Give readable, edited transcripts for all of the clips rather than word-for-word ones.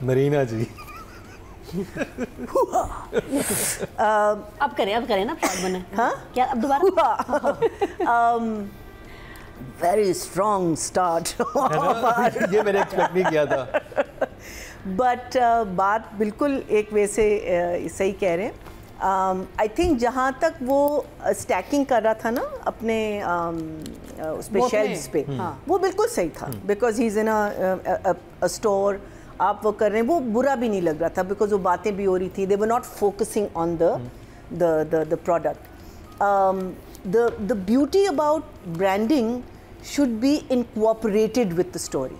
मरीना जी। अब करें ना प्रॉड बने। हाँ क्या अब दोबारा? Very strong start. ये मैंने एक्सपेक्ट नहीं किया था। बट बात बिल्कुल एक वे से सही कह रहे हैं। आई थिंक जहाँ तक वो स्टैकिंग कर रहा था ना अपने उस पे शेल्फ्स पे, वो बिल्कुल सही था, because he is in a store, आप वो कर रहे हैं, वो बुरा भी नहीं लग रहा था, बिकॉज वो बातें भी हो रही थी, they were not focusing on the product. The beauty about branding should be incorporated with the story.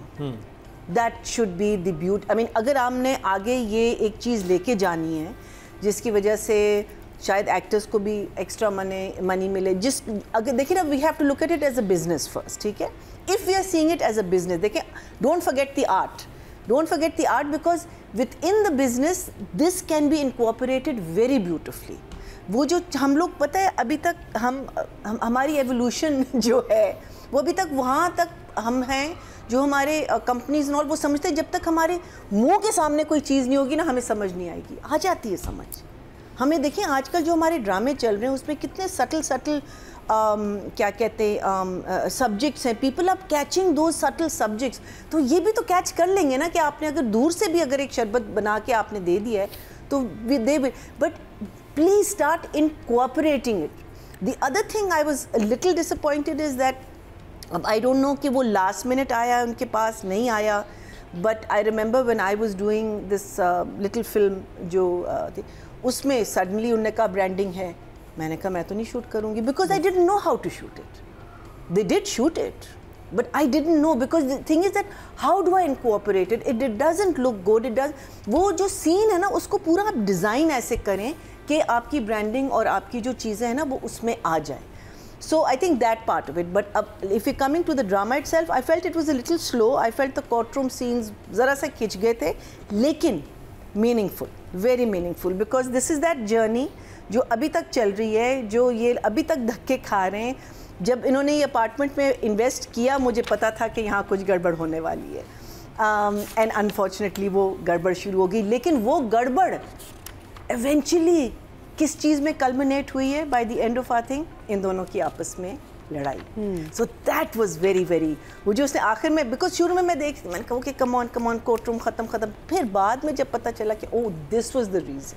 That should be the beauty. I mean, अगर हमने आगे ये एक चीज़ लेके जानी है जिसकी वजह से शायद एक्टर्स को भी एक्स्ट्रा मनी मिले, जिस अगर देखिए ना, we have to look at it as a business first, ठीक है? If we are seeing it as a business, देखिए, don't forget the art, don't forget the art, because within the business this can be incorporated very beautifully. वो जो हम लोग, पता है, अभी तक हमारी एवोल्यूशन जो है वो अभी तक वहाँ तक हम हैं, जो हमारे कंपनीज और वो समझते हैं जब तक हमारे मुंह के सामने कोई चीज़ नहीं होगी ना, हमें समझ नहीं आएगी। आ जाती है समझ हमें। देखिए आजकल जो हमारे ड्रामे चल रहे हैं उसमें कितने सटल क्या कहते हैं सब्जेक्ट्स हैं, पीपल आर कैचिंग दो सटल सब्जेक्ट्स। तो ये भी तो कैच कर लेंगे ना कि आपने अगर दूर से भी अगर एक शरबत बना के आपने दे दिया है तो दे, but please start incorporating it. The other thing I was a little disappointed is that I don't know कि वो last minute आया उनके पास नहीं आया, but I remember when I was doing this little film जो थी, उसमें suddenly उन्होंने कहा branding है, मैंने कहा मैं तो नहीं shoot करूँगी, because I didn't know how to shoot it. They did shoot it, but I didn't know, because the thing is that how do I incorporate it? It doesn't look good. It does. वो जो scene है ना उसको पूरा आप design ऐसे करें कि आपकी ब्रांडिंग और आपकी जो चीज़ें हैं ना वो उसमें आ जाए। So I think that part of it. But अब if you coming to the drama itself, I felt it was a little slow. I felt the courtroom scenes ज़रा सा खिंच गए थे, लेकिन meaningful, very meaningful, because this is that journey जो अभी तक चल रही है, जो ये अभी तक धक्के खा रहे हैं। जब इन्होंने ये अपार्टमेंट में इन्वेस्ट किया, मुझे पता था कि यहाँ कुछ गड़बड़ होने वाली है, एंड अनफॉर्चुनेटली वो गड़बड़ शुरू हो गई। लेकिन वो गड़बड़ इवेंचुअली किस चीज़ में कल्मिनेट हुई है? By the end of our thing, इन दोनों की आपस में लड़ाई। So that was very very, वो जो उसने आखिर में, बिकॉज शुरू में मैंने कहा कि कम ऑन कोर्ट रूम ख़त्म, फिर बाद में जब पता चला कि oh this was the reason,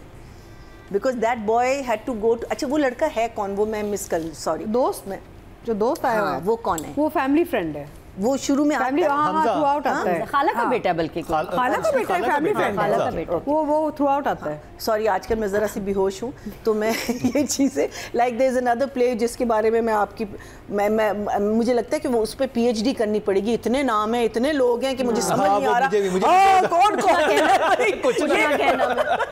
because that boy had to go to, अच्छा वो लड़का है कौन, वो मैं मिस कर, सॉरी, दोस्त में जो दोस्त आया हुआ है वो कौन है? वो फैमिली फ्रेंड है, वो शुरू में फैमिली थ्रू आउट आता है, खाला का बेटा, बल्कि खाला का बेटा है, फैमिली फ्रेंड, खाला का बेटा, वो थ्रू आउट आता है। सॉरी, आजकल मैं ज़रा सी बेहोश हूँ, तो मैं ये चीज़ें like there is another play जिसके बारे में मैं आपकी मैं मुझे लगता है कि वो उस पर PhD करनी पड़ेगी। इतने नाम हैं, इतने लोग हैं कि मुझे समझ नहीं आ रहा कौन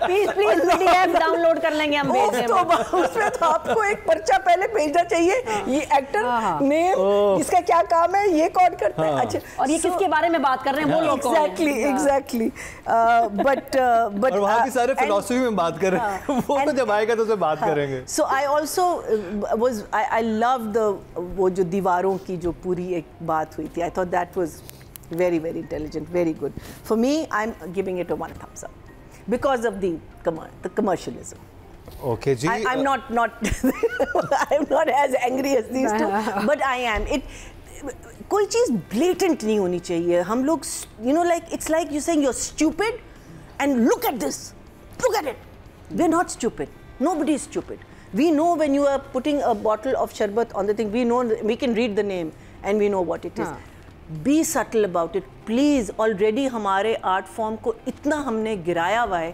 प्लीज PDF डाउनलोड कर लेंगे हम, भेज देंगे। उसमें तो आपको एक पर्चा पहले भेजना चाहिए, ये एक्टर नेम, इसका क्या काम है, ये कौन करता है, अच्छा, और ये किसके बारे में बात कर रहे हैं, वो लोग एग्जैक्टली। बट वहाँ की सारे फिलॉसफी में बात कर रहे हैं, वो तो जब आएगा तो उससे बात करेंगे। So I also was, I love the, वो जो दीवारों की जो पूरी एक बात हुई थी, I thought that was very very intelligent, very good. For me, I am giving it a 1 thumbs up because of the commercialism. Okay, जी. I'm not I'm not as angry as these two, but I am. कोई चीज़ blatant नहीं होनी चाहिए। हम लोग, you know, like it's like you saying you're stupid and look at this, look at it. We're not stupid. Nobody is stupid. We know when you are putting a bottle of sharbat on the thing, we know, we can read the name and we know what it is. Be subtle about it, please. Already हमारे art form को इतना हमने गिराया हुआ है,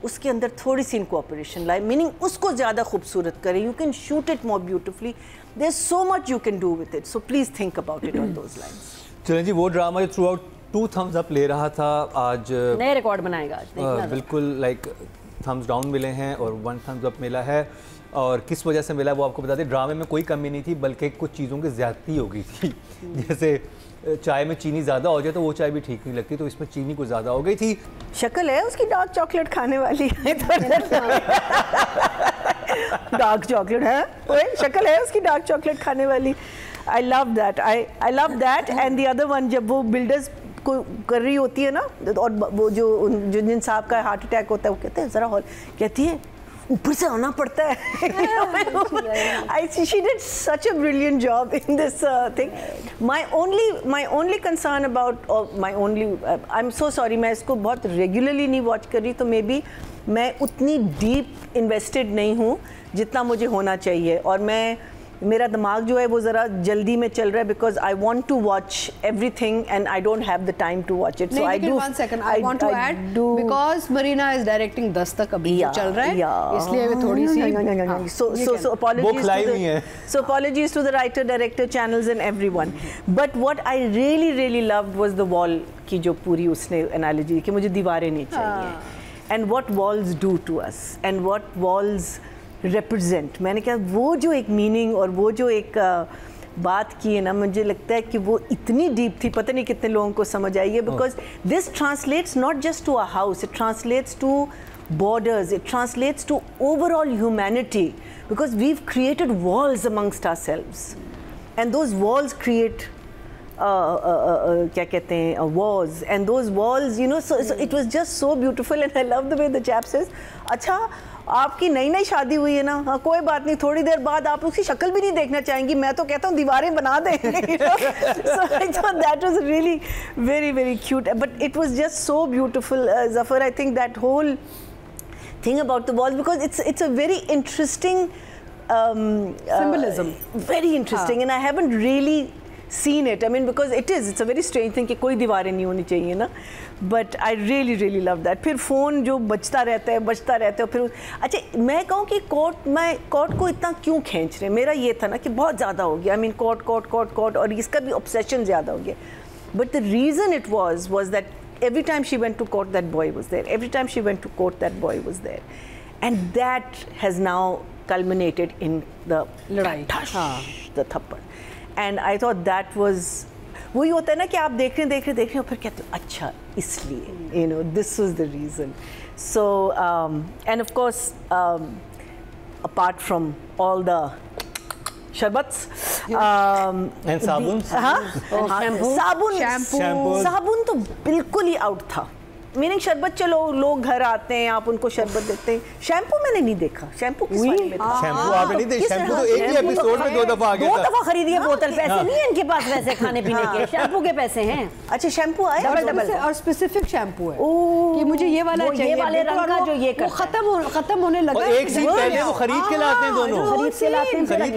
उसके अंदर थोड़ी सी इनकॉर्पोरेशन लाए, मीनिंग उसको ज़्यादा खूबसूरत करें। You can shoot it more beautifully, there is so much you can do with it, so please think about it on those lines. चलें जी, वो ड्रामा जो थ्रू आउट 2 thumbs up ले रहा था, आज नए रिकॉर्ड बनाएगा आज, बिल्कुल लाइक थम्स डाउन मिले हैं और 1 thumbs up मिला है। और किस वजह से मिला वो आपको बता दें, ड्रामे में कोई कमी नहीं थी, बल्कि कुछ चीज़ों की ज़्यादती हो गई थी। जैसे चाय में चीनी ज़्यादा हो जाए तो वो चाय भी ठीक नहीं लगती, तो इसमें चीनी कुछ ज़्यादा हो गई थी। शक्ल है उसकी डार्क चॉकलेट खाने वाली है, डार्क चॉकलेट है, ओए शक्ल है उसकी डार्क चॉकलेट खाने वाली। I love that. I love that. And the other one, जब वो बिल्डर्स कर रही होती है ना, और वो जो जिन साहब का हार्ट अटैक होता है वो कहते हैं ज़रा हॉल, कहती है ऊपर से आना पड़ता है. She did such a brilliant job in this thing. My only concern about, I'm so sorry, मैं इसको बहुत regularly नहीं watch कर रही, तो मे बी मैं उतनी deep invested नहीं हूँ जितना मुझे होना चाहिए, और मेरा दिमाग जो है वो ज़रा जल्दी में चल रहा है, because I want to watch everything and I don't have the time to watch it. So I do. One second, I want to add because Marina is directing Dastak अभी चल रहा है, इसलिए वो थोड़ी सी. So apologies to the writer, director, channels and everyone. But what I really loved was the wall की जो पूरी उसने analogy कि मुझे दीवारें नहीं चाहिए, and what walls do to us and what walls represent. मैंने कहा वो जो एक मीनिंग और वो जो एक बात की है ना, मुझे लगता है कि वो इतनी डीप थी, पता नहीं कितने लोगों को समझ आई है, because this translates not just to a house, it translates to borders, it translates to overall humanity, because we've created walls amongst ourselves, and those walls create क्या कहते हैं wars, and those walls, you know, so it was just so beautiful, and I love the way the chap says, अच्छा आपकी नई शादी हुई है ना, हाँ कोई बात नहीं, थोड़ी देर बाद आप उसकी शक्ल भी नहीं देखना चाहेंगी, मैं तो कहता हूँ दीवारें बना दें. So I thought that was really very cute, but it was just so beautiful. Zafar, I think that whole thing about the walls, because it's a very interesting symbolism, very interesting, and I haven't really seen it. I mean, because it's a very strange thing कि कोई दीवारें नहीं होनी चाहिए ना, but I really love that. फिर phone जो बजता रहता है, फिर अच्छा मैं कहूँ कि कोर्ट को इतना क्यों खींच रहे हैं, मेरा ये था ना कि बहुत ज़्यादा हो गया. I mean कोर्ट और इसका भी obsession ज़्यादा हो गया. But the reason it was that every time she went to court, that boy was there. Every time she went to court, that boy was there, and that has now culminated in the लड़ाई, the थप्पड़. And I thought that was, वही होता है ना कि आप देख रहे हैं और फिर कहते हो अच्छा इसलिए, you know, this was the reason. So and of course apart from all the शरबत्स and साबुन, साबुन तो बिल्कुल ही आउट था. मीनिंग शरबत, चलो लोग घर आते हैं, आप उनको शरबत देते हैं. शैम्पू मैंने नहीं देखा. शैम्पू किस वाले में था? शैम्पू आपने नहीं देखा? शैम्पू तो एक ही एपिसोड में 2 दफा आ गया था. 2 दफा खरीदी बोतल. पैसे नहीं है इनके पास वैसे खाने पीने के, शैम्पू के पैसे हैं. अच्छा शैम्पू आया डबल और स्पेसिफिक शैम्पू है कि मुझे ये वाला चाहिए, ये वाले रंग का जो ये खत्म होने लगा. और एक सीन पहले वो खरीद के लाते हैं, दोनों खरीद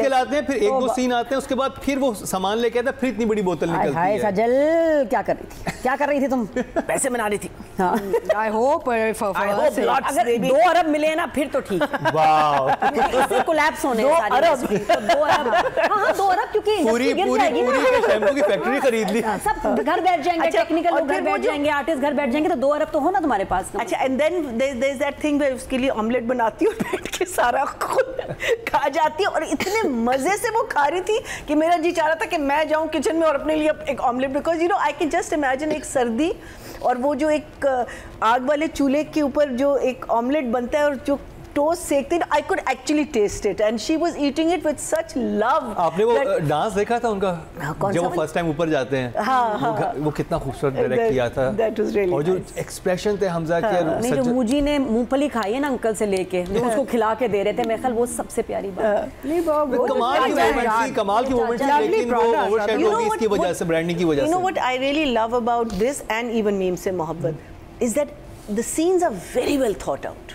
के लाते हैं, फिर 1-2 सीन आते हैं, उसके बाद फिर वो सामान लेके आते हैं, फिर इतनी बड़ी बोतल निकलती है. सजल क्या कर रही थी तुम? पैसे बना रही थी. I hope अगर 2 अरब मिले ना फिर तो ठीक है. वाओ, इससे कोलैप्स होने 2 अरब 2 अरब, हाँ 2 अरब, क्योंकि पूरी शैम्पू की फैक्ट्री खरीद ली. सब घर बैठ जाएंगे, टेक्निकल लोग घर बैठ जाएंगे, आर्टिस्ट घर बैठ जाएंगे, तो 2 अरब तो हो ना तुम्हारे पास. अच्छा and then there is that thing where उसके लिए ऑमलेट बनाती है और बैठ के सारा खुद खा जाती है, और इतने मजे से वो खा रही थी कि मेरा जी चाह रहा था कि मैं जाऊं किचन में और अपने लिए एक omelette, because you know I can just imagine एक सर्दी और वो जो एक आग वाले चूल्हे के ऊपर जो एक ऑमलेट बनता है और जो टोस्ट सेकते हैं, I could actually taste it, and she was eating it with such love. आपने वो डांस देखा था उनका जब वो फर्स्ट टाइम ऊपर जाते हैं? हाँ. वो कितना खूबसूरत डायरेक्ट किया था. और जो एक्सप्रेशन थे हमजा के, नहीं जो मूजी ने मूंगफली खाई है ना अंकल से लेके, जो उसको खिला के दे रहे थे, मेरे ख्याल वो सबसे प्यारी बात. नहीं कमाल की मोमेंट थी, लेकिन वो ओवरशैडो होगी इसकी वजह से, ब्रांडिंग की वजह से. You know what I really love about this and even meme से मोहब्बत is that the scenes are very well thought out.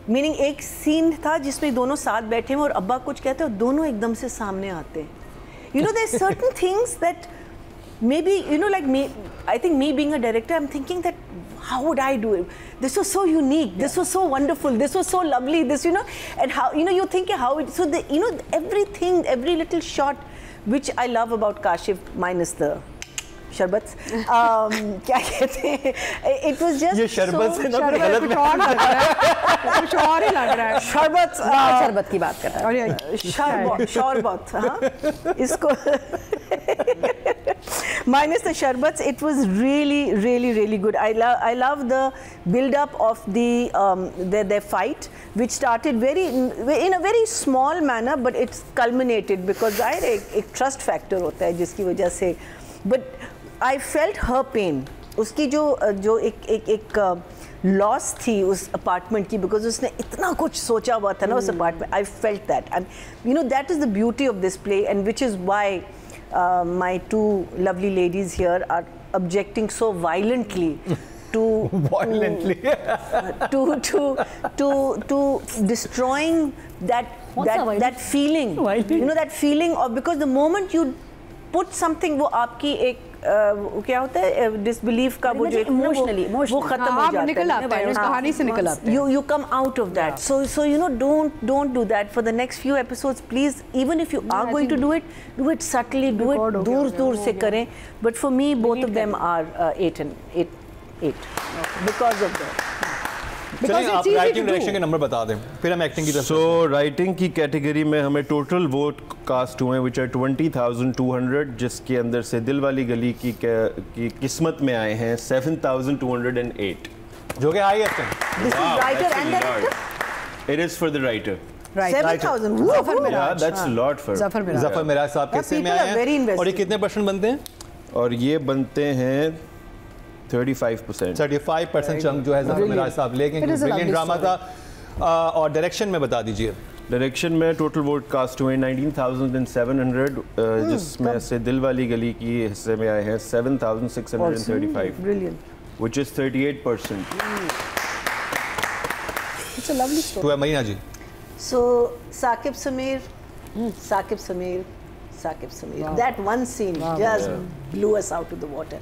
Meaning एक सीन था जिसमें दोनों साथ बैठे हैं और अब्बा कुछ कहते हैं और दोनों एकदम से सामने आते हैं. You know, there's certain things that maybe, you know, like me, I think me being a director, I'm thinking that how would I do it? This was so unique. This was so wonderful. This was so lovely. This, you know, and how, you know, you think how it, so the, you know, everything, every little shot which I love about Kashif minus the शरबत, क्या कहते हैं, it was just ये शरबत से ना गलत कुछ और लग रहा है, कुछ और ही लग रहा है. शरबत की बात कर रहा है. शरबत, हाँ इसको minus the sherbets, it was really good. I love the build up of their fight, which started in a very small manner, but it's culminated because एक trust factor होता है जिसकी वजह से, but I felt her pain उसकी जो एक loss थी उस अपार्टमेंट की, बिकॉज उसने इतना कुछ सोचा हुआ था ना उस apartment. I felt that, you know, that is the beauty of this play, and which is why my two lovely ladies here are objecting so violently to destroying that feeling, you know, that feeling of, because the moment you put something, वो आपकी एक क्या होता है disbelief का वो जो emotionally वो खत्म हो जाता है, निकल आता है, उस कहानी से निकल आता है. You come out of that. So you know, don't do that for the next few episodes, please. Even if you are going to do it subtly, do it दूर से करें. But for me, both of them are 8 and 8 because of that. चलिए आप writing direction के number बता दें, फिर हम एक्टिंग की तरफ. सो राइटिंग की कैटेगरी में हमें टोटल वोट कास्ट हुए विच आर 20,200, जिसके अंदर से दिल वाली गली की किस्मत में आए हैं 7,208, जो कि हाईएस्ट है. This is writer and director? It is for the writer. 7,000. Yeah, that's a lot for Zafar Miraj साहब किस्से में आए हैं, और ये कितने परसेंट बनते हैं? और ये बनते हैं 35%. 35% चंक जो है जफर मिराज साहब लेके. ब्रिलियंट ड्रामा था. और डायरेक्शन में बता दीजिए. डायरेक्शन में टोटल वोट कास्ट हुए 19,700, जिसमें से दिल वाली गली की हिस्से में आए हैं 7,635. Brilliant. Which is 38%. It's a lovely story. तो मरीना जी. So Saqib Sameer. Wow. That one scene just blew us out of the water.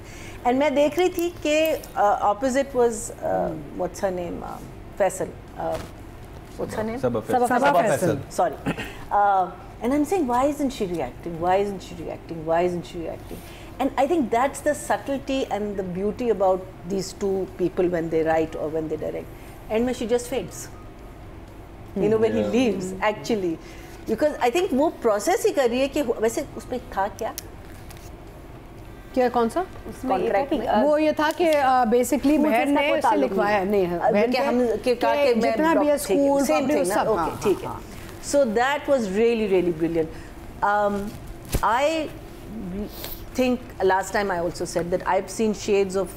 And मैं देख रही थी कि opposite was what's her name, Faisal. What's her name? Sabah Faisal. Sorry. And I'm saying, why isn't she reacting? And I think that's the subtlety and the beauty about these two people when they write or when they direct. And when she just fades. You know, when he leaves, actually. Because I think वो process ही कर रही है कि वैसे उसमें था क्या कौन सा कॉन्ट्रैक्ट में? वो ये था कि बेसिकली बहन ने उसे लिखवाया नहीं है, बहन के हम जितना भी है स्कूल पब्लिक सब. ओके ठीक है. So that was really brilliant. I think last time I also said that I've seen shades of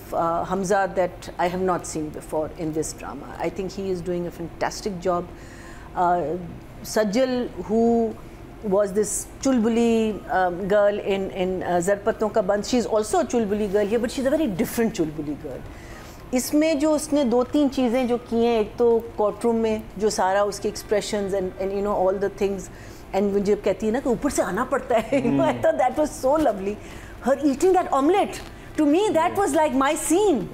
Hamza that I have not seen before in this drama. I think he is doing a fantastic job. Sajjal, who was this chulbuli girl in Zarpatton Ka Band, she's also a chulbuli girl here, but she's a very different chulbuli girl. इसमें जो उसने 2-3 चीज़ें जो की हैं, एक तो courtroom में जो सारा उसके expressions and you know all the things, and जब कहती है ना कि ऊपर से आना पड़ता है, you know, I thought that was so lovely. Her eating that omelette, to me that was like my scene.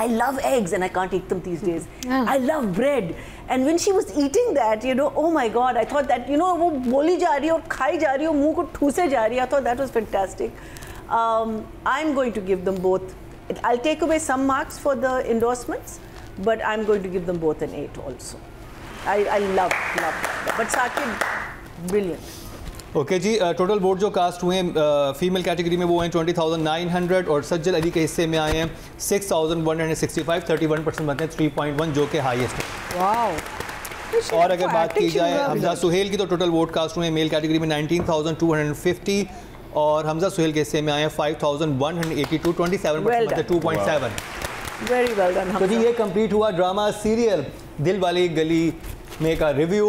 I love eggs and I can't eat them these days. I love bread. And when she was eating that, you know, oh my God, I thought that, you know, वो बोली जा रही है और खाई जा रही है और मुंह को ठूसे जा रही है. I thought that was fantastic. I'm going to give them both. I'll take away some marks for the endorsements, but I'm going to give them both an 8 also. I love that. But Saqib, brilliant. Okay जी. Total vote जो cast हुए हैं female category में वो हैं 20,900, और सज्जल अली के हिस्से में आए हैं 6,165. 31% बनते हैं, 3.1, जो कि हाईएस्ट है. वाओ. और अगर बात की जाए हमजा सुहेल की, तो टोटल वोट कास्ट हुए हैं मेल कैटेगरी में 19,250, और हमजा सुहेल के हिस्से में आए हैं 5,182. 27%, 2.7. Very well done. तो जी ये कंप्लीट हुआ ड्रामा सीरियल दिल वाली गली में का रिव्यू.